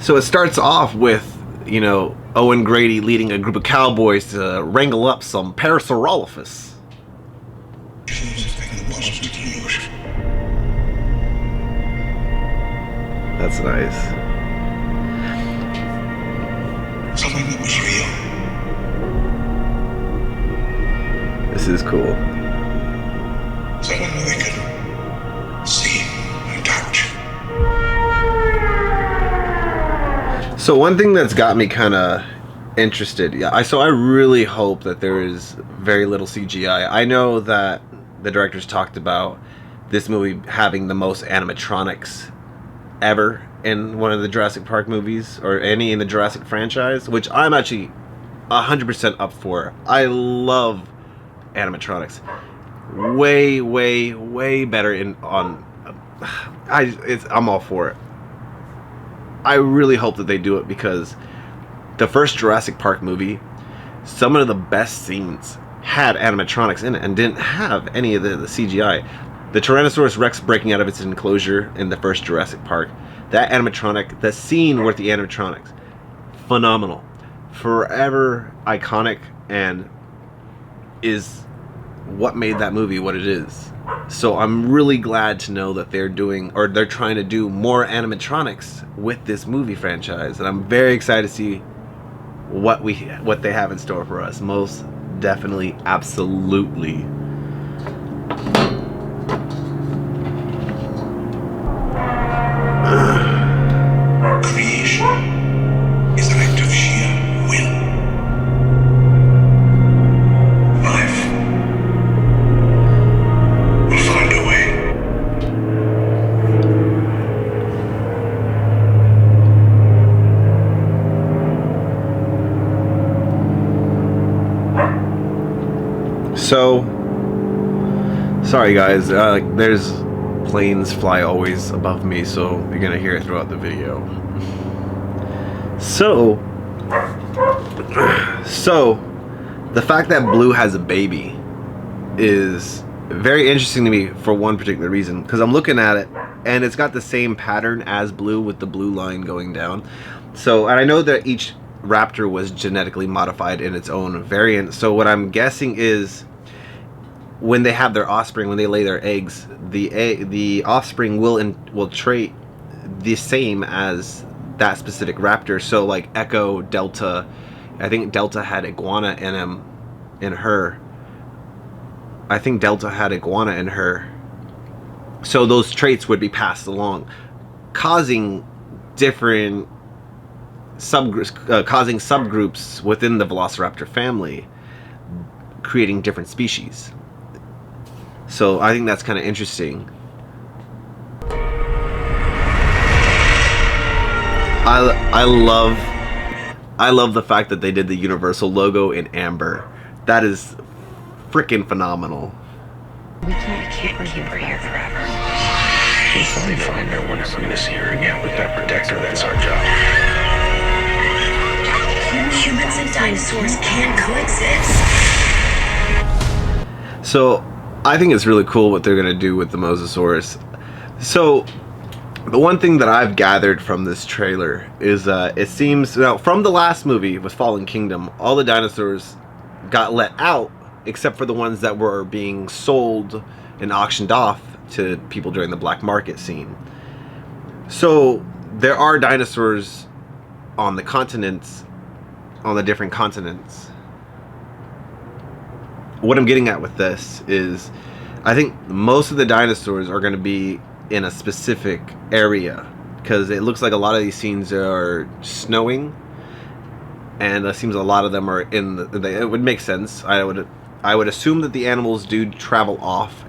So it starts off with, you know, Owen Grady leading a group of cowboys to wrangle up some Parasaurolophus. That's nice. Something that was real. This is cool. Something that they could see and touch. So one thing that's got me kind of interested, so I really hope that there is very little CGI. I know that the directors talked about this movie having the most animatronics ever in one of the Jurassic Park movies, or any in the Jurassic franchise, which I'm actually 100% up for. I love animatronics. Way, way, way better I'm all for it. I really hope that they do it, because the first Jurassic Park movie, some of the best scenes had animatronics in it and didn't have any of the CGI. The Tyrannosaurus Rex breaking out of its enclosure in the first Jurassic Park, that animatronic, the scene with the animatronics, phenomenal. Forever iconic, and is what made that movie what it is. So I'm really glad to know that they're trying to do more animatronics with this movie franchise, and I'm very excited to see what they have in store for us. Most definitely, absolutely. Creation is an act of sheer will. Life will find a way. So, sorry guys, there's planes fly always above me, so you're gonna hear it throughout the video. So the fact that Blue has a baby is very interesting to me for one particular reason, because I'm looking at it and it's got the same pattern as Blue, with the blue line going down. So, and I know that each raptor was genetically modified in its own variant, so what I'm guessing is when they have their offspring, when they lay their eggs, the offspring will trait the same as that specific raptor. So like Echo, Delta, I think Delta had iguana in her. I think Delta had iguana in her. So those traits would be passed along, causing different subgroups within the Velociraptor family, creating different species. So I think that's kind of interesting. I love the fact that they did the Universal logo in amber. That is freaking phenomenal. We can't keep her here forever. If I find her, we're never gonna see her again. We've got to protect her. That's our job. Humans and dinosaurs can coexist. So I think it's really cool what they're gonna do with the Mosasaurus. So the one thing that I've gathered from this trailer is it seems, now from the last movie with Fallen Kingdom, all the dinosaurs got let out except for the ones that were being sold and auctioned off to people during the black market scene. So there are dinosaurs on the continents, on the different continents. What I'm getting at with this is, I think most of the dinosaurs are going to be in a specific area, because it looks like a lot of these scenes are snowing, and it seems a lot of them are in it would make sense. I would assume that the animals do travel off,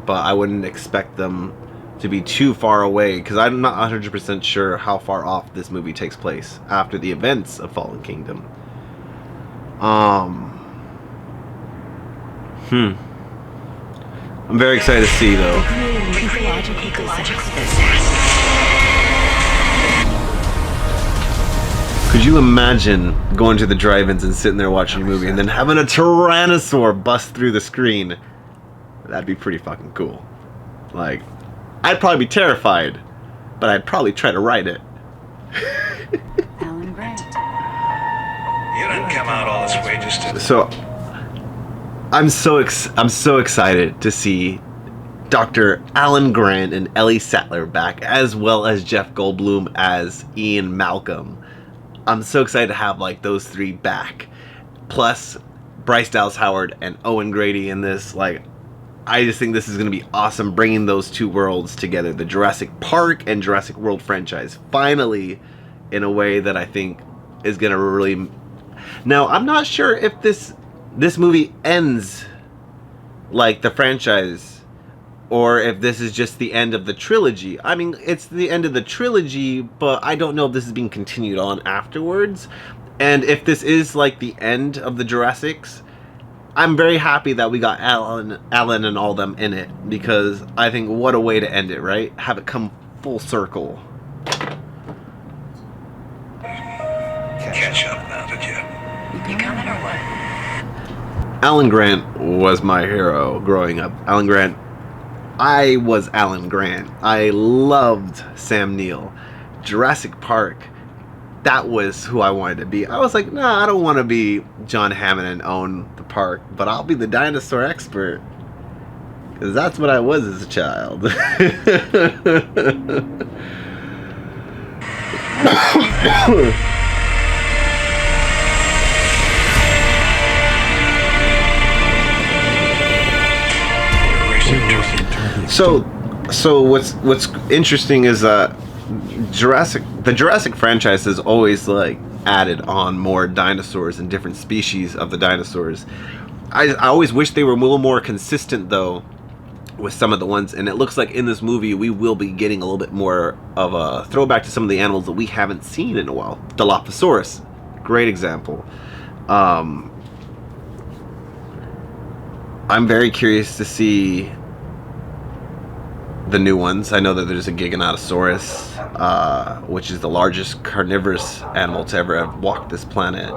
but I wouldn't expect them to be too far away, because I'm not 100% sure how far off this movie takes place after the events of Fallen Kingdom. I'm very excited to see, though. Could you imagine going to the drive-ins and sitting there watching a movie and then having a Tyrannosaur bust through the screen? That'd be pretty fucking cool. Like, I'd probably be terrified, but I'd probably try to ride it. You didn't come out all this way just to... So I'm so excited to see Dr. Alan Grant and Ellie Sattler back, as well as Jeff Goldblum as Ian Malcolm. I'm so excited to have like those three back, plus Bryce Dallas Howard and Owen Grady in this. Like, I just think this is going to be awesome, bringing those two worlds together, the Jurassic Park and Jurassic World franchise, finally, in a way that I think is going to really... Now, I'm not sure if this movie ends like the franchise, or if this is just the end of the trilogy. I mean, it's the end of the trilogy, but I don't know if this is being continued on afterwards. And if this is like the end of the Jurassics, I'm very happy that we got Alan and all them in it, because I think what a way to end it, right? Have it come full circle. Catch up now, did you? You coming or what? Alan Grant was my hero growing up. Alan Grant. I was Alan Grant. I loved Sam Neill. Jurassic Park. That was who I wanted to be. I was like, nah, I don't want to be John Hammond and own the park, but I'll be the dinosaur expert. Because that's what I was as a child. So what's interesting is that the Jurassic franchise has always like added on more dinosaurs and different species of the dinosaurs. I always wish they were a little more consistent though with some of the ones, and it looks like in this movie we will be getting a little bit more of a throwback to some of the animals that we haven't seen in a while. Dilophosaurus, great example. I'm very curious to see the new ones. I know that there's a Giganotosaurus, which is the largest carnivorous animal to ever have walked this planet.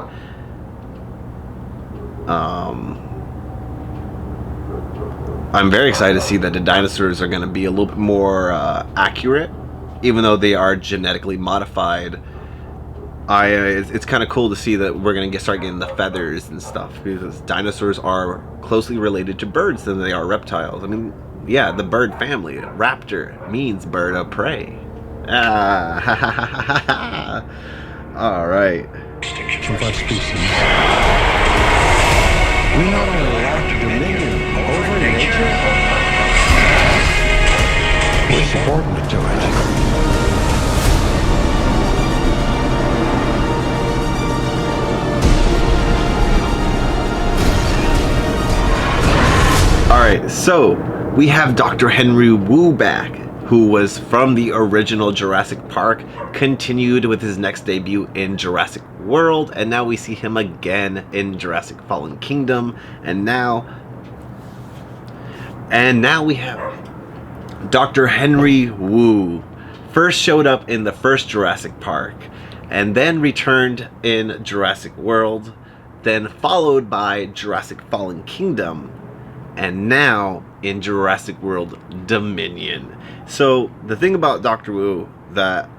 I'm very excited to see that the dinosaurs are going to be a little bit more accurate, even though they are genetically modified. It's kind of cool to see that we're going to start getting the feathers and stuff, because dinosaurs are closely related to birds than they are reptiles. I mean, yeah, the bird family. Raptor means bird of prey. All right. Of our species. We not only have dominion over nature, we're subordinate to it. Alright, so we have Dr. Henry Wu back, who was from the original Jurassic Park, continued with his next debut in Jurassic World, and now we see him again in Jurassic Fallen Kingdom, and now we have Dr. Henry Wu. First showed up in the first Jurassic Park, and then returned in Jurassic World, then followed by Jurassic Fallen Kingdom, and now in Jurassic World Dominion. So the thing about Dr. Wu that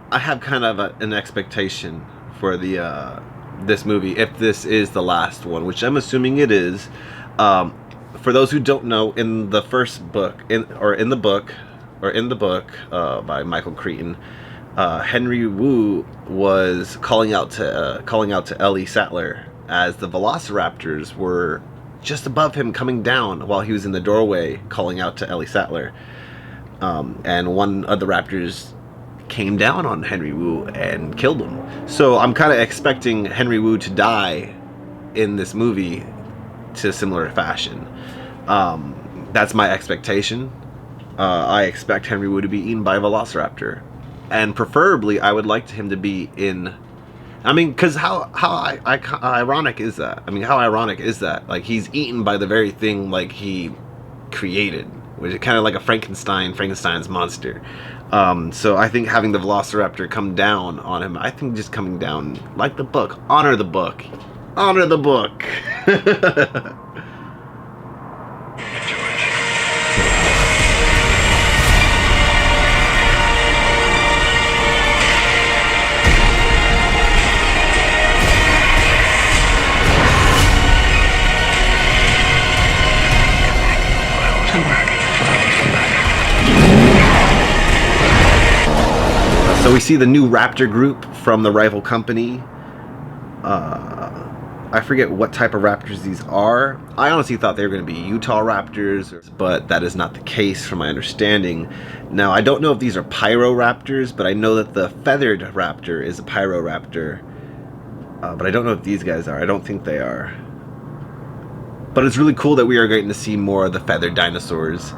I have kind of an expectation for the this movie, if this is the last one, which I'm assuming it is. For those who don't know, in the first book, in the book by Michael Crichton, Henry Wu was calling out to Ellie Sattler as the Velociraptors were just above him, coming down while he was in the doorway calling out to Ellie Sattler. And one of the raptors came down on Henry Wu and killed him. So I'm kind of expecting Henry Wu to die in this movie to similar fashion. That's my expectation. I expect Henry Wu to be eaten by a velociraptor. And preferably, I would like him to be in... I mean, because how ironic is that? I mean, how ironic is that? Like, he's eaten by the very thing, like, he created, which is kind of like a Frankenstein's monster. So I think having the velociraptor come down on him, I think just coming down, like the book, honor the book. Honor the book. come back. I'll always come back. So we see the new raptor group from the rival company. I forget what type of raptors these are. I honestly thought they were going to be Utah raptors, but that is not the case from my understanding. Now, I don't know if these are pyroraptors, but I know that the feathered raptor is a pyroraptor. But I don't know if these guys are. I don't think they are. But it's really cool that we are getting to see more of the feathered dinosaurs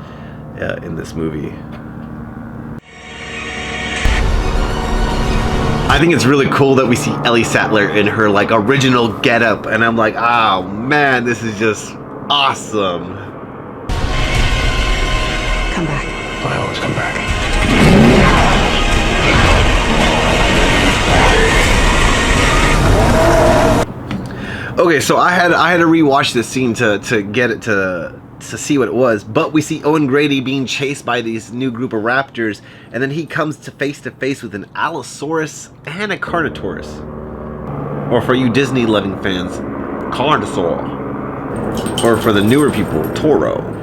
in this movie. I think it's really cool that we see Ellie Sattler in her like original getup, and I'm like, oh man, this is just awesome. Come back. I'll always come back. Okay, so I had to rewatch this scene to get it to see what it was, but we see Owen Grady being chased by these new group of raptors, and then he comes to face with an Allosaurus and a Carnotaurus, or for you Disney loving fans, Carnosaur, or for the newer people, Toro.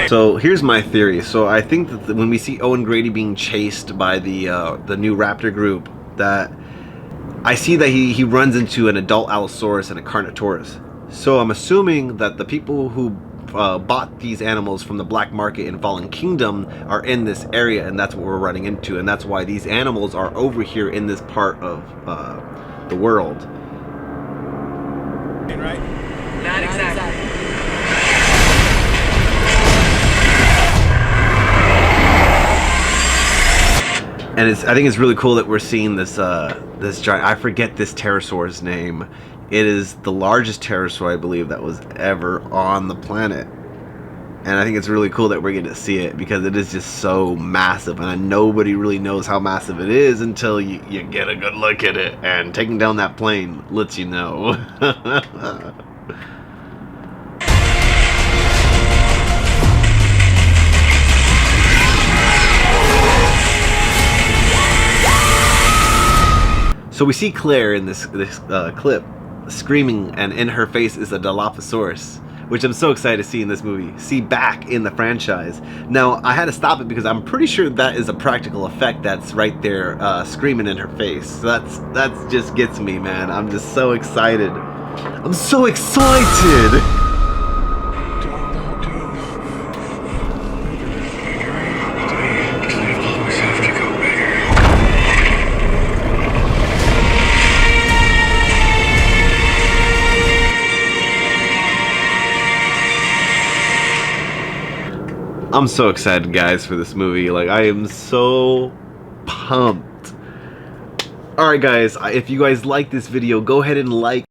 So here's my theory. So I think that when we see Owen Grady being chased by the new raptor group, that I see that he runs into an adult Allosaurus and a Carnotaurus. So I'm assuming that the people who bought these animals from the black market in Fallen Kingdom are in this area, and that's what we're running into, and that's why these animals are over here in this part of the world. Right? Not exactly. And I think it's really cool that we're seeing this this giant. I forget this pterosaur's name. It is the largest pterosaur, I believe, that was ever on the planet. And I think it's really cool that we're getting to see it because it is just so massive, and nobody really knows how massive it is until you get a good look at it. And taking down that plane lets you know. So we see Claire in this clip screaming, and in her face is a Dilophosaurus, which I'm so excited to see in this movie, see back in the franchise. Now, I had to stop it because I'm pretty sure that is a practical effect that's right there screaming in her face. So that's just gets me, man. I'm just so excited. I'm so excited! I'm so excited, guys, for this movie. Like, I am so pumped. Alright, guys, if you guys like this video, go ahead and like,